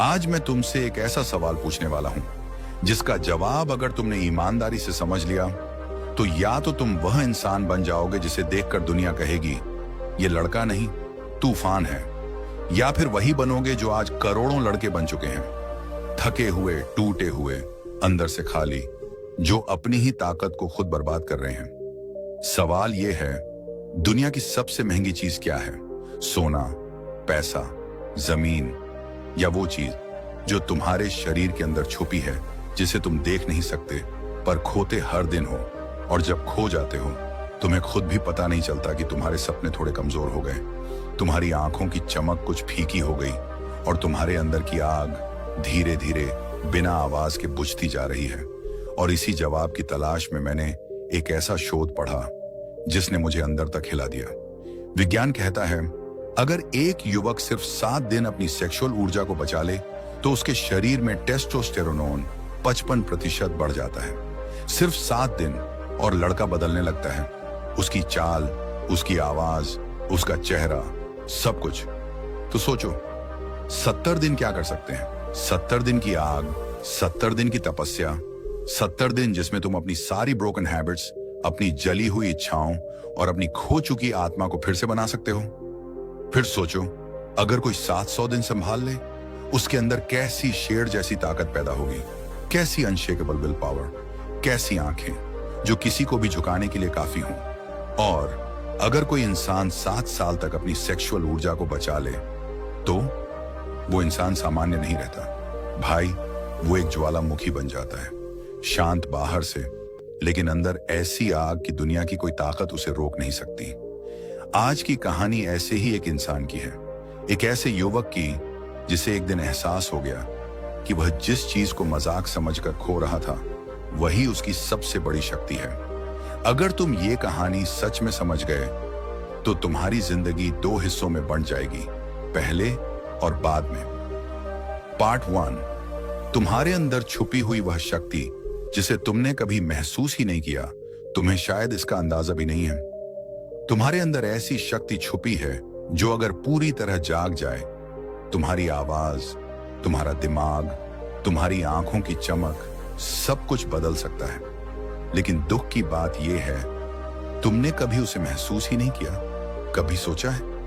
आज मैं तुमसे एक ऐसा सवाल पूछने वाला हूं जिसका जवाब अगर तुमने ईमानदारी से समझ लिया तो या तो तुम वह इंसान बन जाओगे जिसे देखकर दुनिया कहेगी ये लड़का नहीं तूफान है, या फिर वही बनोगे जो आज करोड़ों लड़के बन चुके हैं, थके हुए, टूटे हुए, अंदर से खाली, जो अपनी ही ताकत को खुद बर्बाद कर रहे हैं। सवाल यह है, दुनिया की सबसे महंगी चीज क्या है? सोना, पैसा, जमीन, या वो चीज जो तुम्हारे शरीर के अंदर छुपी है, जिसे तुम देख नहीं सकते पर खोते हर दिन हो, और जब खो जाते हो तुम्हें खुद भी पता नहीं चलता कि तुम्हारे सपने थोड़े कमजोर हो गए, तुम्हारी आंखों की चमक कुछ फीकी हो गई और तुम्हारे अंदर की आग धीरे धीरे बिना आवाज के बुझती जा रही है। और इसी जवाब की तलाश में मैंने एक ऐसा शोध पढ़ा जिसने मुझे अंदर तक हिला दिया। विज्ञान कहता है अगर एक युवक सिर्फ 7 दिन अपनी सेक्सुअल ऊर्जा को बचा ले तो उसके शरीर में टेस्टोस्टेरोन 55% बढ़ जाता है। सिर्फ 7 दिन और लड़का बदलने लगता है, उसकी चाल, उसकी आवाज, उसका चेहरा, सब कुछ। तो सोचो 70 दिन क्या कर सकते हैं? 70 दिन की आग, 70 दिन की तपस्या, 70 दिन जिसमें तुम अपनी सारी ब्रोकन हैबिट्स, अपनी जली हुई इच्छाओं और अपनी खो चुकी आत्मा को फिर से बना सकते हो। फिर सोचो अगर कोई 700 दिन संभाल ले, उसके अंदर कैसी शेर जैसी ताकत पैदा होगी, कैसी अनशेकेबल विल पावर, कैसी आंखें जो किसी को भी झुकाने के लिए काफी हों। और अगर कोई इंसान 7 साल तक अपनी सेक्सुअल ऊर्जा को बचा ले तो वो इंसान सामान्य नहीं रहता भाई, वो एक ज्वालामुखी बन जाता है, शांत बाहर से लेकिन अंदर ऐसी आग कि दुनिया की कोई ताकत उसे रोक नहीं सकती। आज की कहानी ऐसे ही एक इंसान की है, एक ऐसे युवक की जिसे एक दिन एहसास हो गया कि वह जिस चीज को मजाक समझकर खो रहा था वही उसकी सबसे बड़ी शक्ति है। अगर तुम ये कहानी सच में समझ गए तो तुम्हारी जिंदगी 2 हिस्सों में बंट जाएगी, पहले और बाद में। पार्ट 1, तुम्हारे अंदर छुपी हुई वह शक्ति जिसे तुमने कभी महसूस ही नहीं किया, तुम्हें शायद इसका अंदाजा भी नहीं है। तुम्हारे अंदर ऐसी शक्ति छुपी है जो अगर पूरी तरह जाग जाए, तुम्हारी आवाज, तुम्हारा दिमाग, तुम्हारी आंखों की चमक, सब कुछ बदल सकता है। लेकिन दुख की बात यह है, तुमने कभी उसे महसूस ही नहीं किया। कभी सोचा है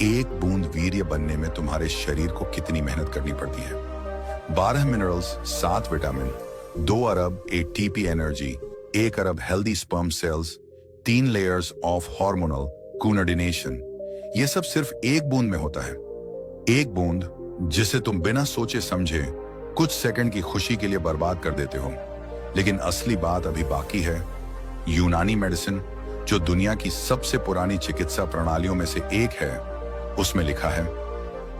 एक बूंद वीर्य बनने में तुम्हारे शरीर को कितनी मेहनत करनी पड़ती है? 12 minerals, 7 vitamin, 2 Arab ATP energy, 1 Arab healthy sperm cells, 3 layers of hormonal coordination, ये सब सिर्फ एक बूंद में होता है। एक बूंद जिसे तुम बिना सोचे समझे कुछ सेकंड की खुशी के लिए बर्बाद कर देते हो। लेकिन असली बात अभी बाकी है। यूनानी मेडिसिन, जो दुनिया की सबसे पुरानी चिकित्सा प्रणालियों में से एक है, उसमें लिखा है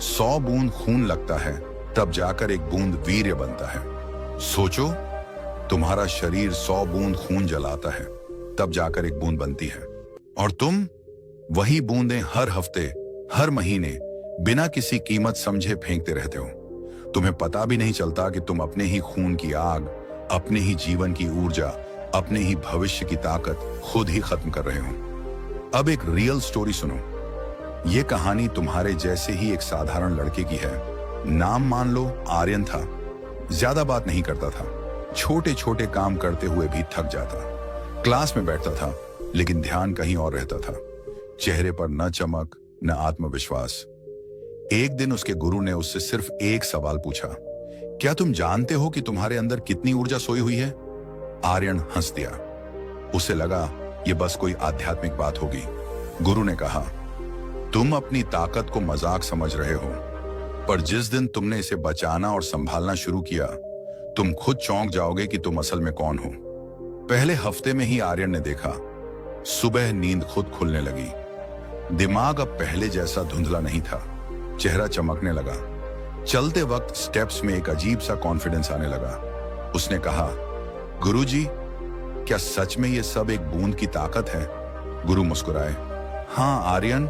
100 बूंद खून लगता है तब जाकर एक बूंद वीर्य बनता है। सोचो तुम्हारा शरीर 100 बूंद खून जलाता है तब जाकर एक बूंद बनती है, और तुम वही बूंदें हर हफ्ते, हर महीने बिना किसी कीमत समझे फेंकते रहते हो। तुम्हें पता भी नहीं चलता कि तुम अपने ही खून की आग, अपने ही जीवन की ऊर्जा, अपने ही भविष्य की ताकत खुद ही खत्म कर रहे हो। अब एक रियल स्टोरी सुनो। ये कहानी तुम्हारे जैसे ही एक साधारण लड़के की है। नाम मान लो आर्यन था। ज्यादा बात नहीं करता था, छोटे छोटे काम करते हुए भी थक जाता। क्लास में बैठता था लेकिन ध्यान कहीं और रहता था, चेहरे पर न चमक न आत्मविश्वास। एक दिन उसके गुरु ने उससे सिर्फ एक सवाल पूछा, क्या तुम जानते हो कि तुम्हारे अंदर कितनी ऊर्जा सोई हुई है? आर्यन हंस दिया। उसे लगा ये बस कोई आध्यात्मिक बात होगी। गुरु ने कहा, तुम अपनी ताकत को मजाक समझ रहे हो, पर जिस दिन तुमने इसे बचाना और संभालना शुरू किया, तुम खुद चौंक जाओगे कि तुम असल में कौन हो। पहले हफ्ते में ही आर्यन ने देखा, सुबह नींद खुद खुलने लगी, दिमाग अब पहले जैसा धुंधला नहीं था, चेहरा चमकने लगा, चलते वक्त स्टेप्स में एक अजीब सा कॉन्फिडेंस आने लगा। उसने कहा, गुरुजी, क्या सच में ये सब एक बूंद की ताकत है? गुरु मुस्कुराए, हाँ आर्यन,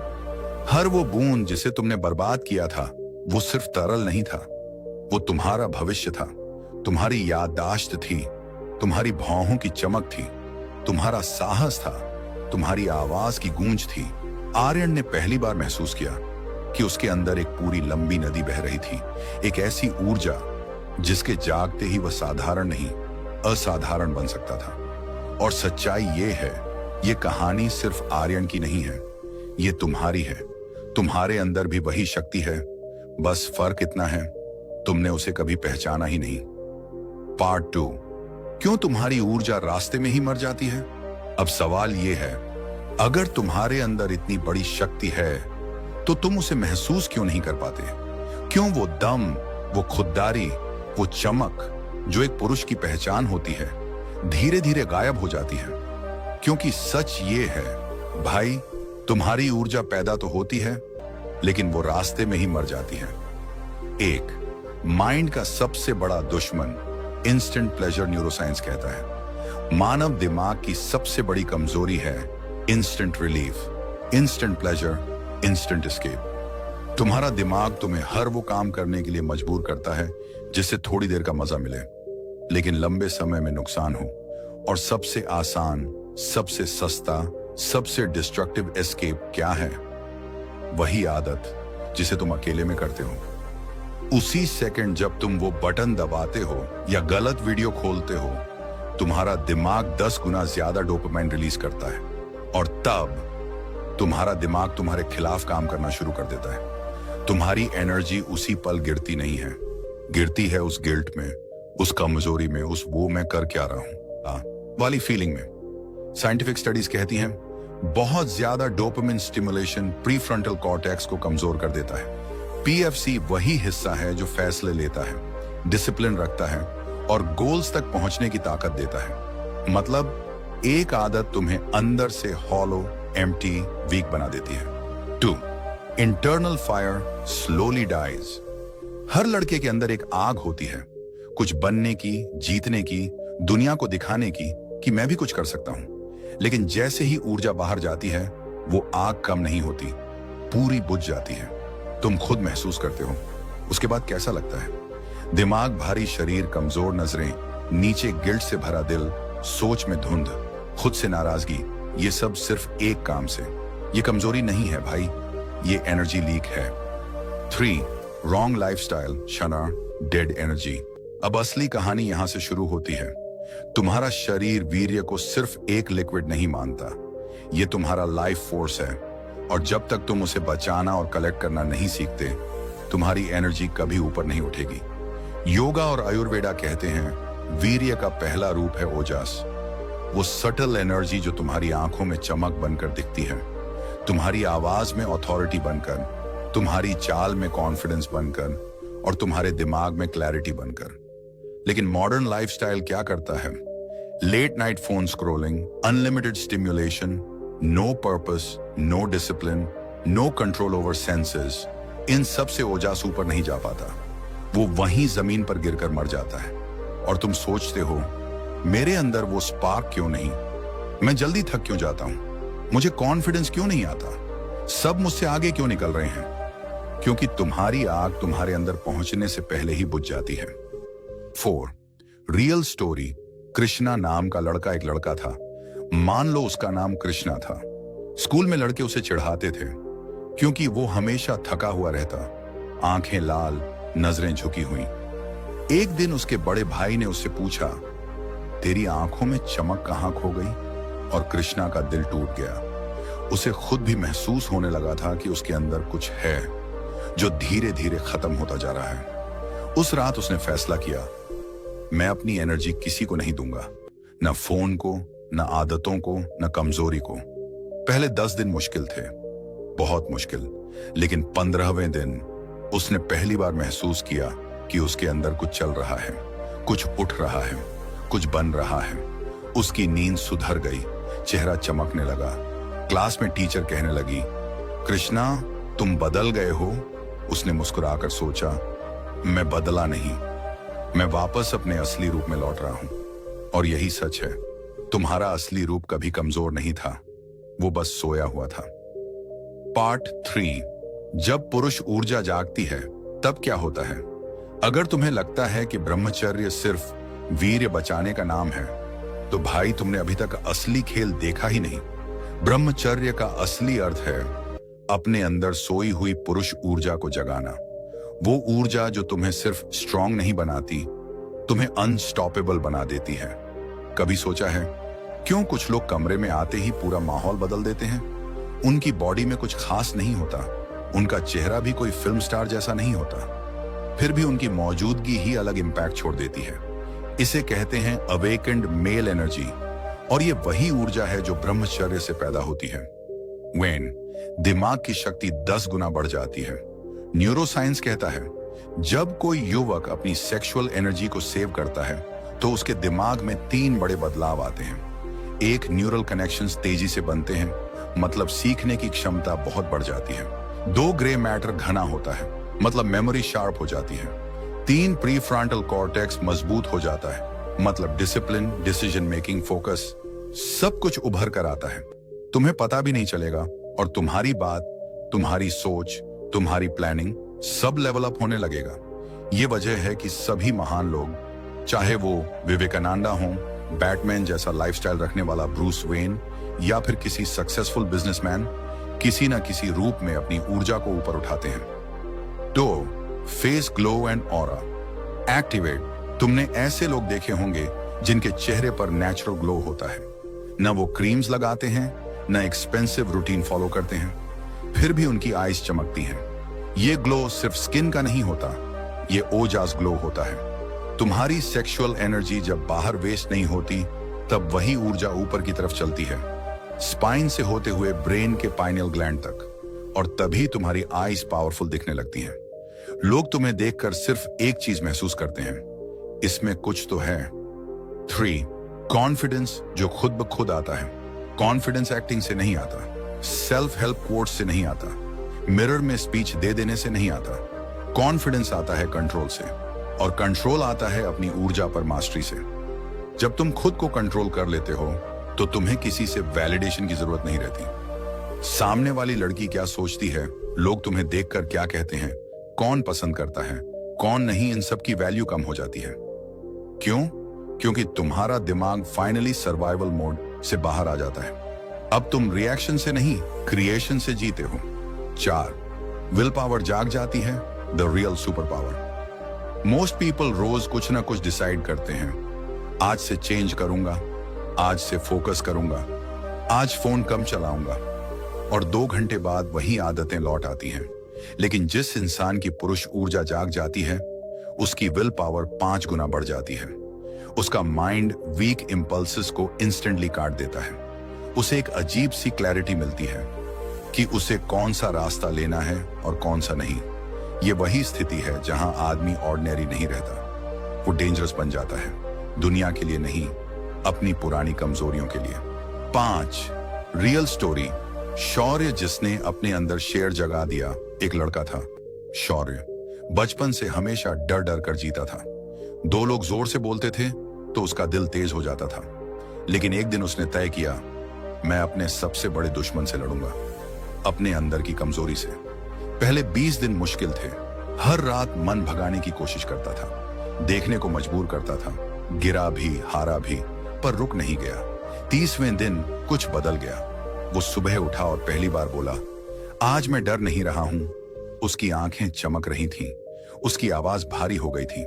हर वो बूंद जिसे तुमने बर्बाद किया था वो सिर्फ तरल नहीं था, वो तुम्हारा भविष्य था, तुम्हारी याददाश्त थी, तुम्हारी भौहों की चमक थी, तुम्हारा साहस था, तुम्हारी आवाज की गूंज थी। आर्यन ने पहली बार महसूस किया कि उसके अंदर एक पूरी लंबी नदी बह रही थी, एक ऐसी ऊर्जा जिसके जागते ही वह साधारण नहीं असाधारण बन सकता था। और सच्चाई ये है, ये कहानी सिर्फ आर्यन की नहीं है, ये तुम्हारी है। तुम्हारे अंदर भी वही शक्ति है, बस फर्क इतना है तुमने उसे कभी पहचाना ही नहीं। पार्ट 2, क्यों तुम्हारी ऊर्जा रास्ते में ही मर जाती है। अब सवाल ये है, अगर तुम्हारे अंदर इतनी बड़ी शक्ति है तो तुम उसे महसूस क्यों नहीं कर पाते। क्यों वो दम, वो खुददारी, वो चमक जो एक पुरुष की पहचान होती है, धीरे धीरे गायब हो जाती है। क्योंकि सच ये है भाई, तुम्हारी ऊर्जा पैदा तो होती है लेकिन वो रास्ते में ही मर जाती है। एक, माइंड का सबसे बड़ा दुश्मन इंस्टेंट प्लेजर न्यूरोसाइंस कहता है। मानव दिमाग की सबसे बड़ी कमजोरी है instant relief, instant pleasure, instant escape. तुम्हारा दिमाग तुम्हें हर वो काम करने के लिए मजबूर करता है जिससे थोड़ी देर का मजा मिले लेकिन लंबे समय में नुकसान हो। और सबसे आसान, सबसे सस्ता, सबसे डिस्ट्रक्टिव एस्केप क्या है? वही आदत जिसे तुम अकेले में करते हो। उसी सेकंड जब तुम वो बटन दबाते हो या गलत वीडियो खोलते हो, तुम्हारा दिमाग 10 गुना ज्यादा डोपामाइन रिलीज करता है और तब तुम्हारा दिमाग तुम्हारे खिलाफ काम करना शुरू कर देता है। तुम्हारी एनर्जी उसी पल गिरती नहीं है, गिरती है उस गिल्ट में, उस कमजोरी में, उस वो मैं कर क्या रहा हूं वाली फीलिंग में। साइंटिफिक स्टडीज कहती हैं बहुत ज्यादा डोपामिन स्टिमुलेशन प्रीफ्रंटल कॉर्टेक्स को कमजोर कर देता है। पीएफसी वही हिस्सा है जो फैसले लेता है, डिसिप्लिन रखता है और गोल्स तक पहुंचने की ताकत देता है। मतलब एक आदत तुम्हें अंदर से हॉलो, एम्प्टी, वीक बना देती है। 2, इंटरनल फायर स्लोली डाइज। हर लड़के के अंदर एक आग होती है, कुछ बनने की, जीतने की, दुनिया को दिखाने की कि मैं भी कुछ कर सकता हूं। लेकिन जैसे ही ऊर्जा बाहर जाती है, वो आग कम नहीं होती, पूरी बुझ जाती है। तुम खुद महसूस करते हो उसके बाद कैसा लगता है। दिमाग भारी, शरीर कमजोर, नजरें नीचे, गिल्ट से भरा दिल, सोच में धुंध, खुद से नाराजगी। ये सब सिर्फ एक काम से। ये कमजोरी नहीं है भाई, ये एनर्जी लीक है। 3, रॉन्ग लाइफस्टाइल, शना, डेड एनर्जी। अब असली कहानी यहां से शुरू होती है। तुम्हारा शरीर वीर्य को सिर्फ एक लिक्विड नहीं मानता, ये तुम्हारा लाइफ फोर्स है। और जब तक तुम उसे बचाना और कलेक्ट करना नहीं सीखते, तुम्हारी एनर्जी कभी ऊपर नहीं उठेगी। योगा और आयुर्वेदा कहते हैं वीर्य का पहला रूप है ओजस, वो सटल एनर्जी जो तुम्हारी आंखों में चमक बनकर दिखती है, तुम्हारी आवाज में अथॉरिटी बनकर, तुम्हारी चाल में कॉन्फिडेंस बनकर और तुम्हारे दिमाग में क्लैरिटी बनकर। लेकिन मॉडर्न लाइफस्टाइल क्या करता है? Late night phone scrolling, unlimited stimulation, no purpose, no discipline, no control over senses. इन सब से ओजस ऊपर नहीं जा पाता, वो वहीं जमीन पर गिरकर मर जाता है। और तुम सोचते हो मेरे अंदर वो स्पार्क क्यों नहीं, मैं जल्दी थक क्यों जाता हूं, मुझे कॉन्फिडेंस क्यों नहीं आता, सब मुझसे आगे क्यों निकल रहे हैं? क्योंकि तुम्हारी आग तुम्हारे अंदर पहुंचने से पहले ही बुझ जाती है। 4, रियल स्टोरी। कृष्णा नाम का लड़का एक लड़का था। मान लो उसका नाम कृष्णा था। स्कूल में लड़के उसे चिढ़ाते थे क्योंकि वो हमेशा थका हुआ रहता, आंखें लाल, नजरें झुकी हुई। एक दिन उसके बड़े भाई ने उससे पूछा, तेरी आंखों में चमक कहां खो गई? और कृष्णा का दिल टूट गया। उसे खुद भी महसूस होने लगा था कि उसके अंदर कुछ है जो धीरे धीरे खत्म होता जा रहा है। उस रात उसने फैसला किया, मैं अपनी एनर्जी किसी को नहीं दूंगा, न फोन को, न आदतों को, न कमजोरी को। पहले 10 दिन मुश्किल थे, बहुत मुश्किल, लेकिन 15वें दिन उसने पहली बार महसूस किया कि उसके अंदर कुछ चल रहा है, कुछ उठ रहा है, कुछ बन रहा है। उसकी नींद सुधर गई, चेहरा चमकने लगा। क्लास में टीचर कहने लगी, कृष्णा तुम बदल गए हो। उसने मुस्कुराकर सोचा, मैं बदला नहीं, मैं वापस अपने असली रूप में लौट रहा हूं। और यही सच है, तुम्हारा असली रूप कभी कमजोर नहीं था, वो बस सोया हुआ था। पार्ट 3, जब पुरुष ऊर्जा जागती है तब क्या होता है? अगर तुम्हें लगता है कि ब्रह्मचर्य सिर्फ वीर्य बचाने का नाम है, तो भाई तुमने अभी तक असली खेल देखा ही नहीं। ब्रह्मचर्य का असली अर्थ है अपने अंदर सोई हुई पुरुष ऊर्जा को जगाना, वो ऊर्जा जो तुम्हें सिर्फ स्ट्रांग नहीं बनाती, तुम्हें अनस्टॉपेबल बना देती है। कभी सोचा है क्यों कुछ लोग कमरे में आते ही पूरा माहौल बदल देते हैं? उनकी बॉडी में कुछ खास नहीं होता, उनका चेहरा भी कोई फिल्म स्टार जैसा नहीं होता, फिर भी उनकी मौजूदगी ही अलग इंपैक्ट छोड़ देती है। इसे कहते हैं अवेकेंड मेल एनर्जी, और ये वही ऊर्जा है जो ब्रह्मचर्य से पैदा होती है। वेन दिमाग की शक्ति 10 गुना बढ़ जाती है। न्यूरोसाइंस कहता है जब कोई युवक अपनी सेक्सुअल एनर्जी को सेव करता है तो उसके दिमाग में 3 बड़े बदलाव आते हैं। एक, न्यूरल कनेक्शंस तेजी से बनते हैं, मतलब सीखने की क्षमता बहुत बढ़ जाती है। 2, ग्रे मैटर घना होता है, मतलब मेमोरी शार्प हो जाती है। 3, प्रीफ्रंटल कॉर्टेक्स मजबूत हो जाता है, मतलब डिसिप्लिन, डिसीजन मेकिंग, फोकस, सब कुछ उभर कर आता है। तुम्हें पता भी नहीं चलेगा और तुम्हारी बात, तुम्हारी सोच, तुम्हारी प्लानिंग सब लेवल अप होने लगेगा। ये वजह है कि सभी महान लोग, चाहे वो विवेकानंदा हो, बैटमैन जैसा लाइफस्टाइल रखने वाला ब्रूस वेन, या फिर किसी सक्सेसफुल बिजनेसमैन, किसी ना किसी रूप में अपनी ऊर्जा को ऊपर उठाते हैं। तो face glow and aura activate. तुमने ऐसे लोग देखे होंगे जिनके चेहरे पर नेचुरल ग्लो होता है। न वो क्रीम्स लगाते हैं, न एक्सपेंसिव रूटीन फॉलो करते हैं, फिर भी उनकी आईज चमकती हैं। ये ग्लो सिर्फ स्किन का नहीं होता, ये ओजास ग्लो होता है। तुम्हारी सेक्सुअल एनर्जी जब बाहर वेस्ट नहीं होती, तब वही ऊर्जा ऊपर की तरफ चलती है, स्पाइन से होते हुए ब्रेन के पाइनियल ग्लैंड तक, और तभी तुम्हारी आईज पावरफुल दिखने लगती हैं। लोग तुम्हें देखकर सिर्फ एक चीज महसूस करते हैं, इसमें कुछ तो है। 3, कॉन्फिडेंस जो खुद ब खुद आता है। कॉन्फिडेंस एक्टिंग से नहीं आता, सेल्फ हेल्प कोट्स से नहीं आता, मिरर में स्पीच दे देने से नहीं आता। कॉन्फिडेंस आता है कंट्रोल से, और कंट्रोल आता है अपनी ऊर्जा पर मास्टरी से। जब तुम खुद को कंट्रोल कर लेते हो तो तुम्हें किसी से वैलिडेशन की जरूरत नहीं रहती। सामने वाली लड़की क्या सोचती है, लोग तुम्हें देखकर क्या कहते हैं, कौन पसंद करता है, कौन नहीं, इन सब की वैल्यू कम हो जाती है। क्यों? क्योंकि तुम्हारा दिमाग फाइनली सर्वाइवल मोड से बाहर आ जाता है। अब तुम रिएक्शन से नहीं, क्रिएशन से जीते हो। 4, विल पावर जाग जाती है, the real super power. Most people रोज कुछ ना कुछ डिसाइड करते हैं। आज से चेंज करूंगा, आज से फोकस करूंगा, आज फोन कम चलाऊंगा, और 2 घंटे बाद वही आदतें लौट आती हैं। लेकिन जिस इंसान की पुरुष ऊर्जा जाग जाती है, उसकी विल पावर 5 गुना बढ़ जाती है। उसका माइंड वीक इंपल्सेस को इंस्टेंटली काट देता है। उसे एक अजीब सी क्लैरिटी मिलती है कि उसे कौन सा रास्ता लेना है और कौन सा नहीं। ये वही स्थिति है जहां आदमी ऑर्डिनरी नहीं रहता, वो डेंजरस बन जाता है, दुनिया के लिए नहीं, अपनी पुरानी कमजोरियों के लिए। 5, रियल स्टोरी। शौर्य जिसने अपने अंदर शेर जगा दिया। एक लड़का था, शौर्य, बचपन से हमेशा डर डर कर जीता था। 2 लोग जोर से बोलते थे तो उसका दिल तेज हो जाता था, लेकिन एक दिन उसने तय किया, मैं अपने सबसे बड़े दुश्मन से लड़ूंगा, अपने अंदर की कमजोरी से। पहले 20 दिन मुश्किल थे, हर रात मन भगाने की कोशिश करता था, देखने को मजबूर करता था, गिरा भी, हारा भी, पर रुक नहीं गया। 30वें दिन कुछ बदल गया। वो सुबह उठा और पहली बार बोला, आज मैं डर नहीं रहा हूं। उसकी आंखें चमक रही थीं, उसकी आवाज भारी हो गई थी।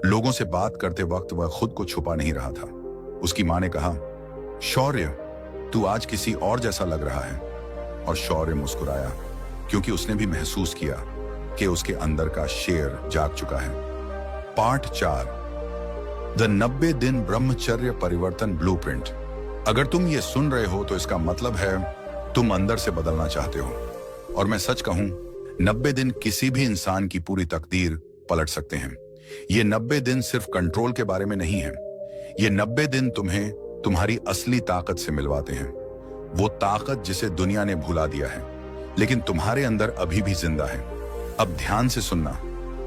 लोगों से बात करते वक्त वह खुद को छुपा नहीं रहा था। उसकी मां ने कहा, शौर्य, तू आज किसी और जैसा लग रहा है। और शौर्य मुस्कुराया, क्योंकि उसने भी महसूस किया कि उसके अंदर का शेर जाग चुका है। पार्ट 4, द 90 दिन ब्रह्मचर्य परिवर्तन ब्लूप्रिंट। अगर तुम ये सुन रहे हो तो इसका मतलब है तुम अंदर से बदलना चाहते हो। और मैं सच कहूं, 90 दिन किसी भी इंसान की पूरी तकदीर पलट सकते हैं। ये 90 दिन सिर्फ कंट्रोल के बारे में नहीं है, ये 90 दिन तुम्हें तुम्हारी असली ताकत से मिलवाते हैं। वो ताकत जिसे दुनिया ने भुला दिया है, लेकिन तुम्हारे अंदर अभी भी जिंदा है। अब ध्यान से सुनना,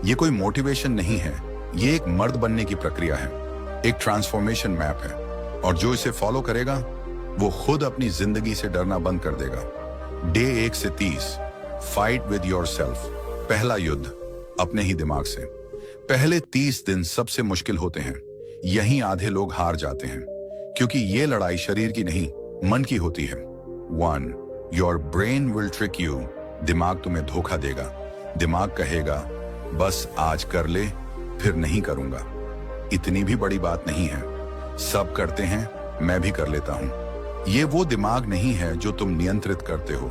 ये कोई मोटिवेशन नहीं है, ये एक मर्द बनने की प्रक्रिया है, एक ट्रांसफॉर्मेशन मैप है, और जो इसे फॉलो करेगा वो खुद अपनी जिंदगी से डरना बंद कर देगा। डे 1 से 30, फाइट विद योरसेल्फ। पहला युद्ध अपने ही दिमाग से। पहले 30 दिन सबसे मुश्किल होते हैं, यहीं आधे लोग हार जाते हैं, क्योंकि ये लड़ाई शरीर की नहीं, मन की होती है। 1, your brain will trick you. दिमाग तुम्हें धोखा देगा। दिमाग कहेगा बस आज कर ले, फिर नहीं करूंगा। इतनी भी बड़ी बात नहीं है, सब करते हैं, मैं भी कर लेता हूं। ये वो दिमाग नहीं है जो तुम नियंत्रित करते हो,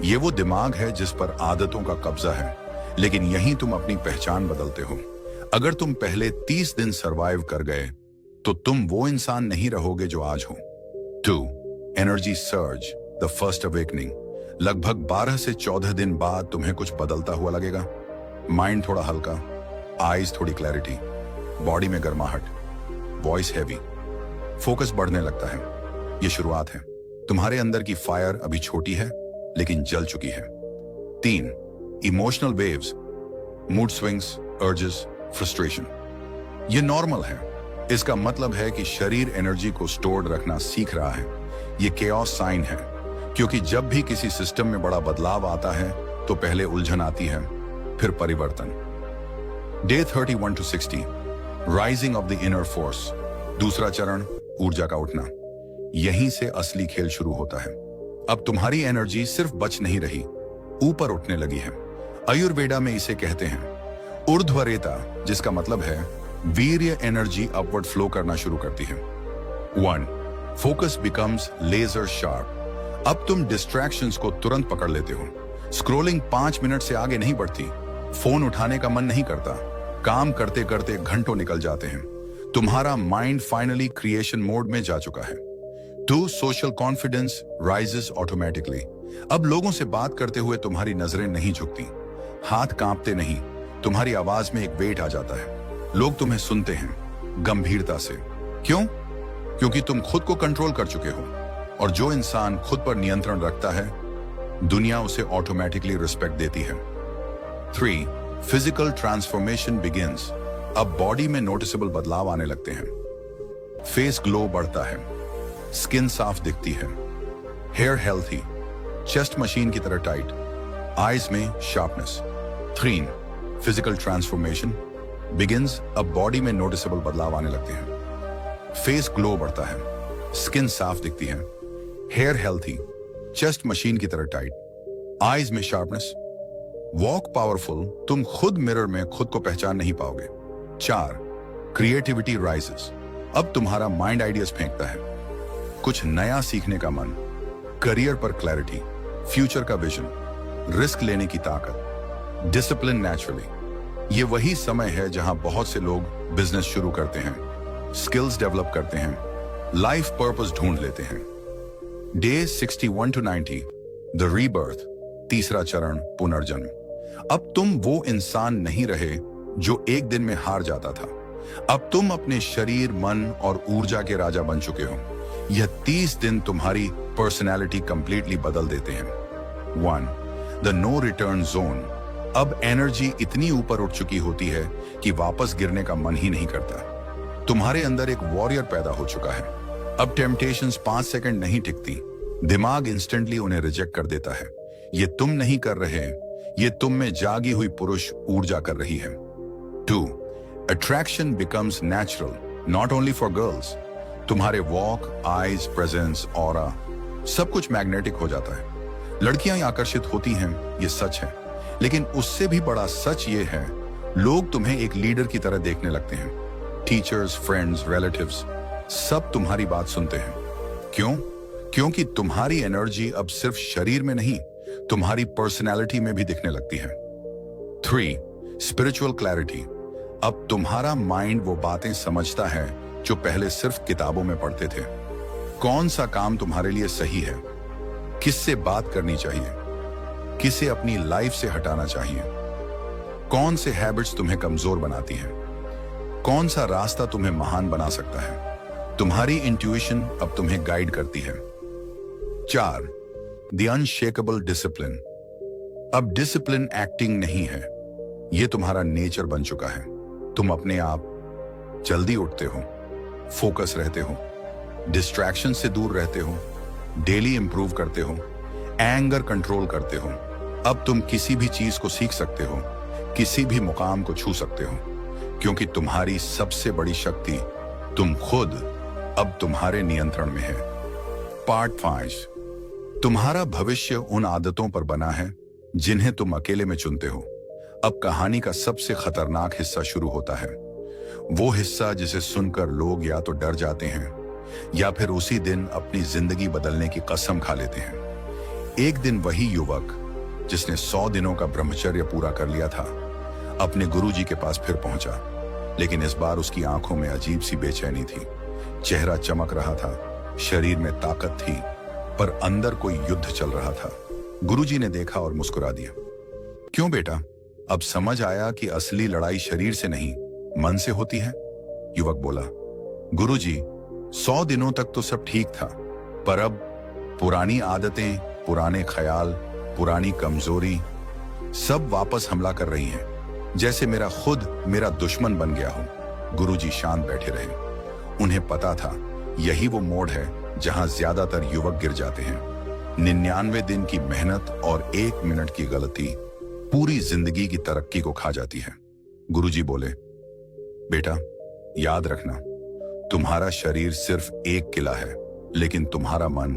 ये वो दिमाग है जिस पर आदतों का कब्जा है, लेकिन यहीं तुम अपनी पहचान बदलते हो। अगर तुम पहले 30 दिन सरवाइव कर गए तो तुम वो इंसान नहीं रहोगे जो आज हो। 2. Energy surge, the first awakening. लगभग 12 से 14 दिन बाद तुम्हें कुछ बदलता हुआ लगेगा। माइंड थोड़ा हल्का, आईज थोड़ी क्लैरिटी, बॉडी में गर्माहट, वॉइस हैवी, फोकस बढ़ने लगता है। ये शुरुआत है। तुम्हारे अंदर की फायर अभी छोटी है लेकिन जल चुकी है। 3. Emotional waves, mood swings, urges, frustration. ये नॉर्मल है। इसका मतलब है कि शरीर एनर्जी को स्टोर्ड रखना सीख रहा है। ये केओस साइन है, क्योंकि जब भी किसी सिस्टम में बड़ा बदलाव आता है तो पहले उलझन आती है, फिर परिवर्तन। Day 31 to 60, rising of the inner force. दूसरा चरण, ऊर्जा का उठना। यहीं से असली खेल शुरू होता है। अब तुम्हारी एनर्जी सिर्फ बच नहीं रही, ऊपर उठने लगी है। आयुर्वेदा में इसे कहते हैं ऊर्ध्वरेता, जिसका मतलब है वीर्य एनर्जी अपवर्ड फ्लो करना शुरू करती है। 1. Focus becomes laser sharp. अब तुम डिस्ट्रैक्शंस को तुरंत पकड़ लेते हो। स्क्रोलिंग 5 मिनट से आगे नहीं बढ़ती, फोन उठाने का मन नहीं करता, काम करते करते घंटों निकल जाते हैं। तुम्हारा माइंड फाइनली क्रिएशन मोड में जा चुका है। 2. Social confidence rises automatically. अब लोगों से बात करते हुए तुम्हारी नजरें नहीं झुकती, हाथ कांपते नहीं, तुम्हारी आवाज में एक वेट आ जाता है। लोग तुम्हें सुनते हैं गंभीरता से। क्यों? क्योंकि तुम खुद को कंट्रोल कर चुके हो, और जो इंसान खुद पर नियंत्रण रखता है, दुनिया उसे ऑटोमेटिकली रिस्पेक्ट देती है। 3. Physical transformation begins. अब बॉडी में नोटिसेबल बदलाव आने लगते हैं। फेस ग्लो बढ़ता है, स्किन साफ दिखती है, हेयर हेल्थी, चेस्ट मशीन की तरह टाइट, आईज में शार्पनेस। 3. Physical transformation begins. अब बॉडी में नोटिसेबल बदलाव आने लगते हैं। फेस ग्लो बढ़ता है, स्किन साफ दिखती है, हेयर हेल्थी, चेस्ट मशीन की तरह टाइट, आईज में शार्पनेस, वॉक पावरफुल। तुम खुद मिरर में खुद को पहचान नहीं पाओगे। 4. Creativity rises. अब तुम्हारा माइंड आइडियाज फेंकता है, कुछ नया सीखने का मन, करियर पर क्लैरिटी, फ्यूचर का विजन, रिस्क लेने की ताकत, डिसिप्लिन नेचुरली। ये वही समय है जहां बहुत से लोग बिजनेस शुरू करते हैं, स्किल्स डेवलप करते हैं, लाइफ पर्पस ढूंढ लेते हैं। Day 61 to 90, the rebirth. तीसरा चरण, पुनर्जन्म। अब तुम वो इंसान नहीं रहे जो एक दिन में हार जाता था। अब तुम अपने शरीर, मन और ऊर्जा के राजा बन चुके हो। यह 30 दिन तुम्हारी पर्सनैलिटी कंप्लीटली बदल देते हैं। 1. The no return zone. अब एनर्जी इतनी ऊपर उठ चुकी होती है कि वापस गिरने का मन ही नहीं करता। तुम्हारे अंदर एक वॉरियर पैदा हो चुका है। अब टेम्पटेशंस 5 सेकंड नहीं टिकती, दिमाग इंस्टेंटली उन्हें रिजेक्ट कर देता है। ये तुम नहीं कर रहे, ये तुम में जागी हुई पुरुष ऊर्जा कर रही है। 2. Attraction becomes natural, not only for girls. तुम्हारे वॉक, आईज, प्रेजेंस, ऑरा, सब कुछ मैग्नेटिक हो जाता है। लड़कियां आकर्षित होती हैं, ये सच है, लेकिन उससे भी बड़ा सच ये है, लोग तुम्हें एक लीडर की तरह देखने लगते हैं। टीचर्स, फ्रेंड्स, रिलेटिव्स, सब तुम्हारी बात सुनते हैं। क्यों? क्योंकि तुम्हारी एनर्जी अब सिर्फ शरीर में नहीं, तुम्हारी पर्सनैलिटी में भी दिखने लगती है। 3. Spiritual clarity. अब तुम्हारा माइंड वो बातें समझता है जो पहले सिर्फ किताबों में पढ़ते थे। कौन सा काम तुम्हारे लिए सही है, किससे बात करनी चाहिए, किसे अपनी लाइफ से हटाना चाहिए, कौन से हैबिट्स तुम्हें कमजोर बनाती हैं, कौन सा रास्ता तुम्हें महान बना सकता है। तुम्हारी इंट्यूशन अब तुम्हें गाइड करती है। 4. The unshakeable discipline. अब डिसिप्लिन एक्टिंग नहीं है, यह तुम्हारा नेचर बन चुका है। तुम अपने आप जल्दी उठते हो, फोकस रहते हो, डिस्ट्रैक्शन से दूर रहते हो, डेली इंप्रूव करते हो, एंगर कंट्रोल करते हो। अब तुम किसी भी चीज को सीख सकते हो, किसी भी मुकाम को छू सकते हो, क्योंकि तुम्हारी सबसे बड़ी शक्ति तुम खुद अब तुम्हारे नियंत्रण में है। पार्ट 5। तुम्हारा भविष्य उन आदतों पर बना है जिन्हें तुम अकेले में चुनते हो। अब कहानी का सबसे खतरनाक हिस्सा शुरू होता है, वो हिस्सा जिसे सुनकर लोग या तो डर जाते हैं या फिर उसी दिन अपनी जिंदगी बदलने की कसम खा लेते हैं। एक दिन वही युवक जिसने 100 दिनों का ब्रह्मचर्य पूरा कर लिया था, अपने गुरुजी के पास फिर पहुंचा, लेकिन इस बार उसकी आंखों में अजीब सी बेचैनी थी। चेहरा चमक रहा था, शरीर में ताकत थी, पर अंदर कोई युद्ध चल रहा था। गुरुजी ने देखा और मुस्कुरा दिया। क्यों बेटा, अब समझ आया कि असली लड़ाई शरीर से नहीं मन से होती है? युवक बोला, गुरुजी 100 दिनों तक तो सब ठीक था, पर अब पुरानी आदतें, पुराने ख्याल, पुरानी कमजोरी सब वापस हमला कर रही हैं, जैसे मेरा खुद मेरा दुश्मन बन गया हो। गुरुजी शांत बैठे रहे। उन्हें पता था यही वो मोड़ है जहां ज्यादातर युवक गिर जाते हैं। 99 दिन की मेहनत और 1 मिनट की गलती पूरी जिंदगी की तरक्की को खा जाती है। गुरुजी बोले, बेटा याद रखना, तुम्हारा शरीर सिर्फ एक किला है, लेकिन तुम्हारा मन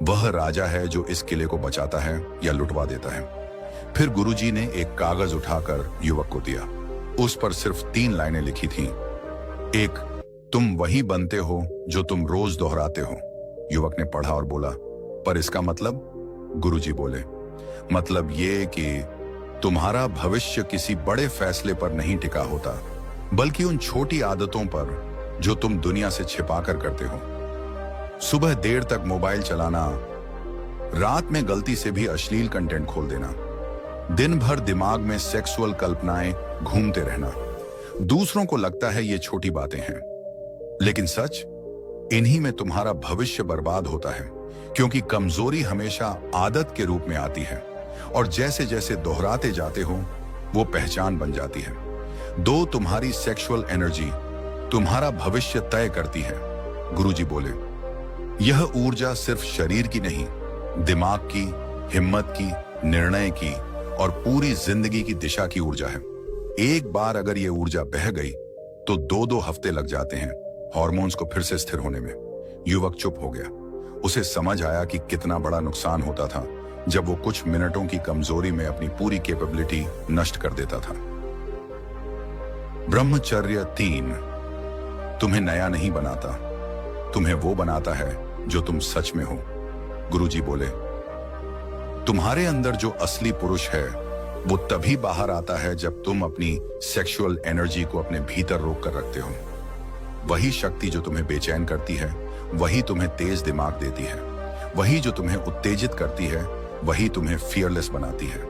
वह राजा है जो इस किले को बचाता है या लुटवा देता है। फिर गुरुजी ने एक कागज उठाकर युवक को दिया। उस पर सिर्फ 3 लाइनें लिखी थीं। एक, तुम वही बनते हो जो तुम रोज दोहराते हो। युवक ने पढ़ा और बोला, पर इसका मतलब? गुरुजी बोले, मतलब ये कि तुम्हारा भविष्य किसी बड़े फैसले पर नहीं टिका होता, बल्कि उन छोटी आदतों पर जो तुम दुनिया से छिपा कर करते हो। सुबह देर तक मोबाइल चलाना, रात में गलती से भी अश्लील कंटेंट खोल देना, दिन भर दिमाग में सेक्सुअल कल्पनाएं घूमते रहना। दूसरों को लगता है ये छोटी बातें हैं, लेकिन सच, इन्हीं में तुम्हारा भविष्य बर्बाद होता है, क्योंकि कमजोरी हमेशा आदत के रूप में आती है और जैसे जैसे दोहराते जाते हो वो पहचान बन जाती है। 2, तुम्हारी सेक्सुअल एनर्जी तुम्हारा भविष्य तय करती है। गुरुजी बोले, यह ऊर्जा सिर्फ शरीर की नहीं, दिमाग की, हिम्मत की, निर्णय की और पूरी जिंदगी की दिशा की ऊर्जा है। एक बार अगर यह ऊर्जा बह गई तो 2-2 हफ्ते लग जाते हैं हार्मोन्स को फिर से स्थिर होने में। युवक चुप हो गया। उसे समझ आया कि कितना बड़ा नुकसान होता था जब वो कुछ मिनटों की कमजोरी में अपनी पूरी कैपेबिलिटी नष्ट कर देता था। ब्रह्मचर्य 3 तुम्हें नया नहीं बनाता, तुम्हें वो बनाता है जो तुम सच में हो। गुरुजी बोले, तुम्हारे अंदर जो असली पुरुष है वो तभी बाहर आता है जब तुम अपनी सेक्सुअल एनर्जी को अपने भीतर रोक कर रखते हो। वही शक्ति जो तुम्हें बेचैन करती है, वही तुम्हें तेज दिमाग देती है। वही जो तुम्हें उत्तेजित करती है, वही तुम्हें फियरलेस बनाती है।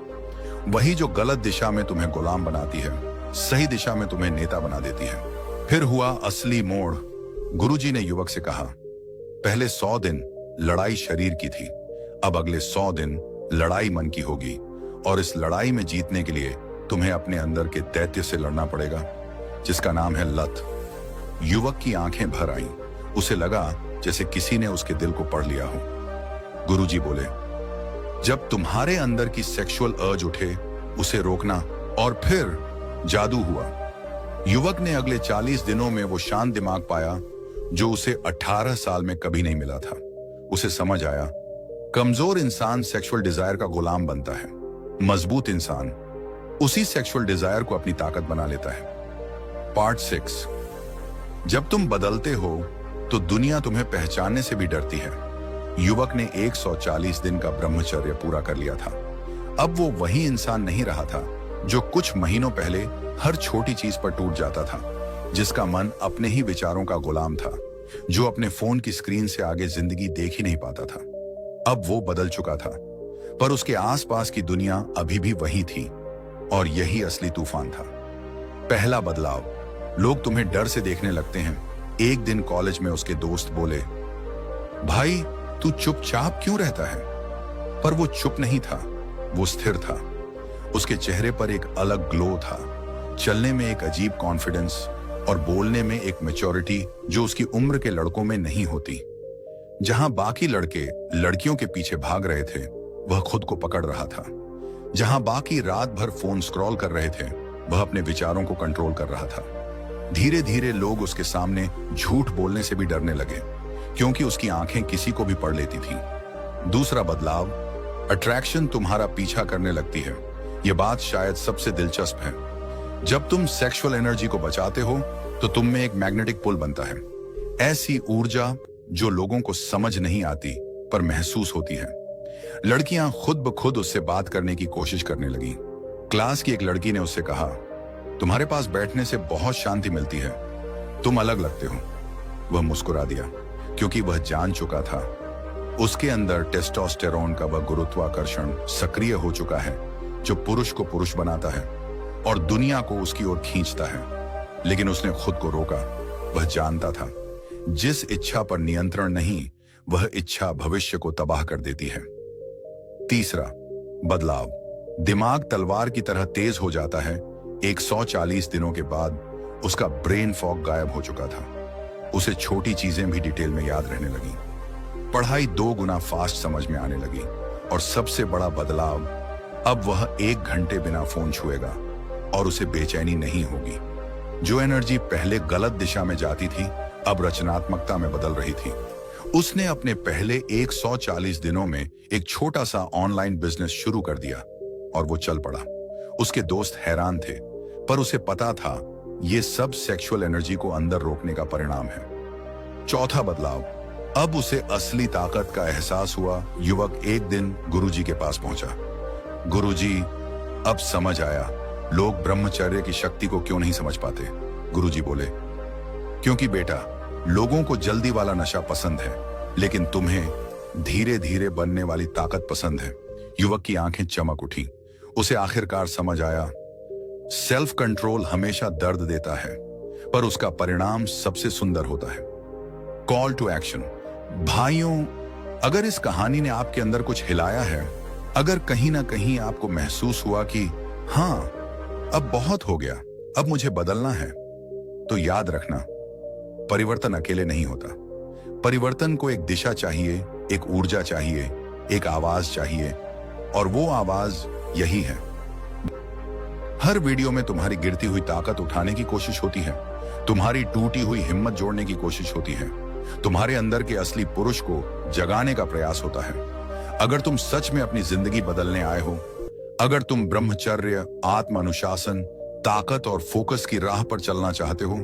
वही जो गलत दिशा में तुम्हें गुलाम बनाती है, सही दिशा में तुम्हें नेता बना देती है। फिर हुआ असली मोड़। गुरुजी ने युवक से कहा, पहले 100 दिन लड़ाई शरीर की थी, अब अगले 100 दिन लड़ाई मन की होगी, और इस लड़ाई में जीतने के लिए तुम्हें अपने अंदर के दैत्य से लड़ना पड़ेगा, जिसका नाम है लत। युवक की आंखें भर आईं। उसे लगा जैसे किसी ने उसके दिल को पढ़ लिया हो। गुरुजी बोले, जब तुम्हारे अंदर की सेक्सुअल अर्ज उठे, उसे रोकना, और फिर जादू हुआ। युवक ने अगले 40 दिनों में वो शांत दिमाग पाया जो उसे 18 साल में कभी नहीं मिला था। उसे समझ आया, कमजोर इंसान सेक्सुअल डिजायर का गुलाम बनता है, मजबूत इंसान उसी सेक्सुअल डिजायर को अपनी ताकत बना लेता है। पार्ट 6, जब तुम बदलते हो तो दुनिया तुम्हें पहचानने से भी डरती है। युवक ने 140 दिन का ब्रह्मचर्य पूरा कर लिया था। अब वो वही इंसान नहीं रहा था जो कुछ महीनों पहले हर छोटी चीज पर टूट जाता था, जिसका मन अपने ही विचारों का गुलाम था, जो अपने फोन की स्क्रीन से आगे जिंदगी देख ही नहीं पाता था। अब वो बदल चुका था, पर उसके आसपास की दुनिया अभी भी वही थी, और यही असली तूफान था। पहला बदलाव, लोग तुम्हें डर से देखने लगते हैं। एक दिन कॉलेज में उसके दोस्त बोले, भाई तू चुपचाप क्यों रहता है? पर वो चुप नहीं था, वो स्थिर था। उसके चेहरे पर एक अलग ग्लो था, चलने में एक अजीब कॉन्फिडेंस और बोलने में एक मैच्योरिटी जो उसकी उम्र के लड़कों में नहीं होती। जहां बाकी लड़के लड़कियों के पीछे भाग रहे थे, वह खुद को पकड़ रहा था। जहां बाकी रात भर फोन स्क्रॉल कर रहे थे, वह अपने विचारों को कंट्रोल कर रहा था। धीरे धीरे लोग उसके सामने झूठ बोलने से भी डरने लगे, क्योंकि उसकी आंखें किसी को भी पढ़ लेती थीं। दूसरा बदलाव, अट्रैक्शन तुम्हारा पीछा करने लगती है। यह बात शायद सबसे दिलचस्प है। जब तुम सेक्सुअल एनर्जी को बचाते हो तो तुम में एक मैग्नेटिक पुल बनता है, ऐसी ऊर्जा जो लोगों को समझ नहीं आती पर महसूस होती है। लड़कियां खुद ब खुद उससे बात करने की कोशिश करने लगी। क्लास की एक लड़की ने उससे कहा, तुम्हारे पास बैठने से बहुत शांति मिलती है, तुम अलग लगते हो। वह मुस्कुरा दिया क्योंकि वह जान चुका था उसके अंदर टेस्टोस्टेरोन का वह गुरुत्वाकर्षण सक्रिय हो चुका है जो पुरुष को पुरुष बनाता है और दुनिया को उसकी ओर खींचता है। लेकिन उसने खुद को रोका। वह जानता था जिस इच्छा पर नियंत्रण नहीं, वह इच्छा भविष्य को तबाह कर देती है। तीसरा, बदलाव। दिमाग तलवार की तरह तेज हो जाता है। 140 दिनों के बाद उसका ब्रेन फॉग गायब हो चुका था। उसे छोटी चीजें भी डिटेल में याद रहने लगी। पढ़ाई 2 गुना फास्ट समझ में आने लगी। और सबसे बड़ा बदलाव, अब वह 1 घंटे बिना फोन छुएगा और उसे बेचैनी नहीं होगी। जो एनर्जी पहले गलत दिशा में जाती थी अब रचनात्मकता में बदल रही थी। उसने अपने पहले 140 दिनों में एक छोटा सा ऑनलाइन बिजनेस शुरू कर दिया और वो चल पड़ा। उसके दोस्त हैरान थे पर उसे पता था ये सब सेक्सुअल एनर्जी को अंदर रोकने का परिणाम है। चौथा बदलाव, अब उसे असली ताकत का एहसास हुआ। युवक एक दिन गुरुजी के पास पहुंचा। गुरुजी, अब समझ आया लोग ब्रह्मचर्य की शक्ति को क्यों नहीं समझ पाते। गुरुजी बोले, क्योंकि बेटा, लोगों को जल्दी वाला नशा पसंद है लेकिन तुम्हें धीरे धीरे बनने वाली ताकत पसंद है। युवक की आंखें चमक उठी। उसे आखिरकार समझ आया सेल्फ कंट्रोल हमेशा दर्द देता है पर उसका परिणाम सबसे सुंदर होता है। Call to action. भाइयों, अगर इस कहानी ने आपके अंदर कुछ हिलाया है, अगर कहीं ना कहीं आपको महसूस हुआ कि हाँ, अब बहुत हो गया, अब मुझे बदलना है, तो याद रखना, परिवर्तन अकेले नहीं होता। परिवर्तन को एक दिशा चाहिए, एक ऊर्जा चाहिए, एक आवाज चाहिए और वो आवाज यही है। हर वीडियो में तुम्हारी गिरती हुई ताकत उठाने की कोशिश होती है, तुम्हारी टूटी हुई हिम्मत जोड़ने की कोशिश होती है, तुम्हारे अंदर के असली पुरुष को जगाने का प्रयास होता है। अगर तुम सच में अपनी जिंदगी बदलने आए हो, अगर तुम ब्रह्मचर्य, आत्म अनुशासन, ताकत और फोकस की राह पर चलना चाहते हो,